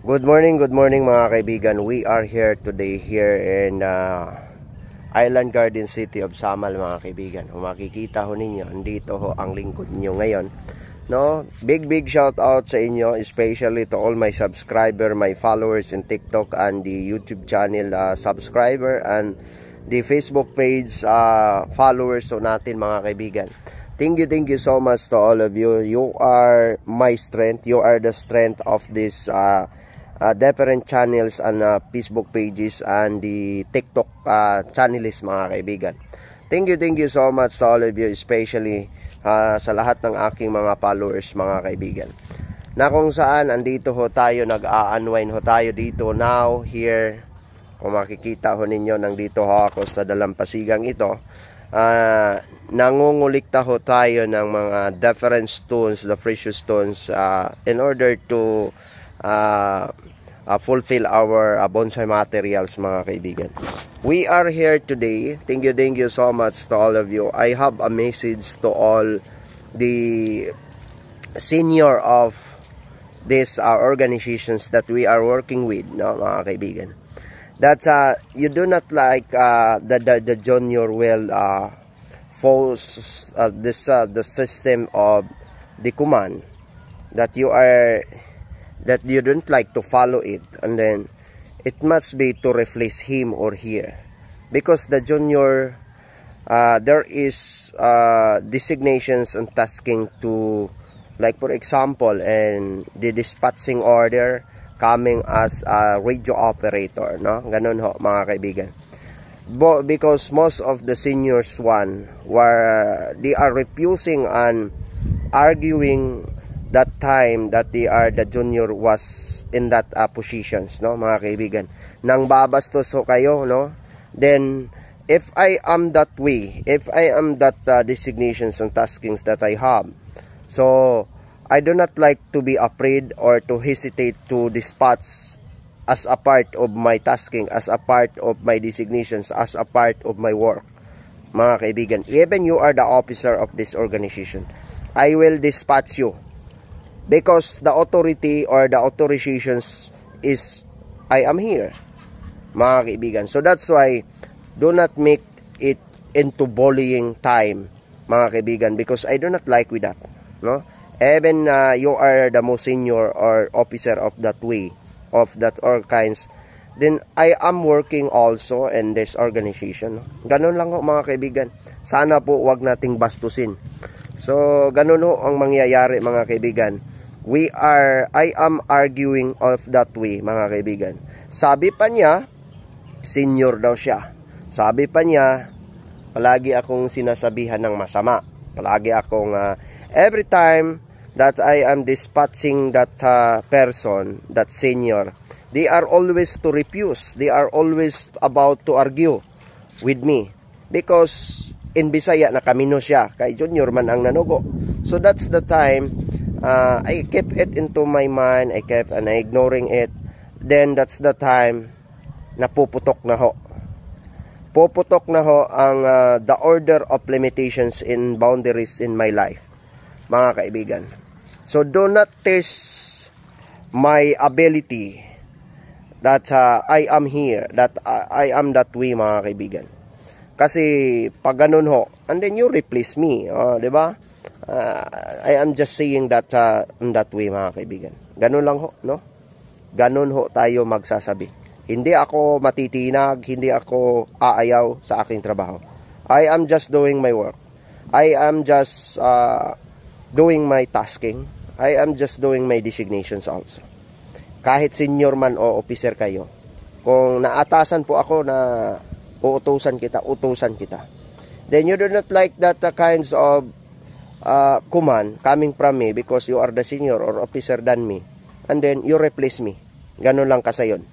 Good morning mga kaibigan. We are here today here in Island Garden City of Samal mga kaibigan. Kung makikita ho ninyo, andito ho ang lingkod nyo ngayon. No, big shout out sa inyo, especially to all my subscriber, my followers in TikTok and the YouTube channel subscriber and the Facebook page followers so natin mga kaibigan. Thank you so much to all of you. You are my strength. You are the strength of this different channels and Facebook pages and the TikTok channels mga kaibigan. Thank you so much to all of you, especially sa lahat ng aking mga followers mga kaibigan. Na kung saan andito ho tayo, nag-a-unwind ho tayo dito now, here. Kung makikita ho ninyo, nandito ho ako sa dalampasigang ito. Nangungulikta ho tayo ng mga different stones, the precious stones, in order to fulfill our bonsai materials mga kaibigan. We are here today. Thank you so much to all of you. I have a message to all the senior of these organizations that we are working with, no, mga kaibigan. That you do not like the junior will force the system of the command that you don't like to follow it, and then it must be to replace him or her, because the junior there is designations and tasking to, like for example, and the dispatching order coming as a radio operator, no, ganun ho mga kaibigan. Because most of the seniors they are refusing and arguing that time that the junior was in that positions, no mga kaibigan. Nang babastos ho kayo, no, then if I am that way, if I am that designations and taskings that I have, so I do not like to be afraid or to hesitate to dispatch as a part of my tasking, as a part of my designations, as a part of my work mga kaibigan. Even you are the officer of this organization, I will dispatch you, because the authority or the authorizations is I am here mga kaibigan. So that's why do not make it into bullying time mga kaibigan, because I do not like with that, no. Even you are the most senior or officer of that way, of that all kinds, then I am working also in this organization, no? Ganun lang ho mga kaibigan. Sana po wag nating bastusin. So ganun ho ang mangyayari mga kaibigan. I am arguing of that way mga kaibigan. Sabi pa niya, senior daw siya. Sabi pa niya, palagi akong sinasabihan ng masama. Palagi akong every time that I am dispatching that person, that senior, they are always to refuse. They are always about to argue with me, because in Bisaya na kamino siya, kay junior man ang nanugo. So that's the time I kept it into my mind, I kept ignoring it. Then that's the time na puputok na ho. Puputok na ho ang the order of limitations in boundaries in my life mga kaibigan. So do not test my ability that I am here, that I am that way mga kaibigan. Kasi pag ganun ho, and then you replace me, di ba? I am just saying that in that way mga kaibigan. Ganun lang ho, no? Ganun ho tayo magsasabi. Hindi ako matitinag, hindi ako aayaw sa aking trabaho. I am just doing my work. I am just doing my tasking. I am just doing my designations also. Kahit senior man o officer kayo, kung naatasan po ako na utusan kita, then you do not like that kinds of command coming from me, because you are the senior or officer than me, and then you replace me. Ganun lang kasayon.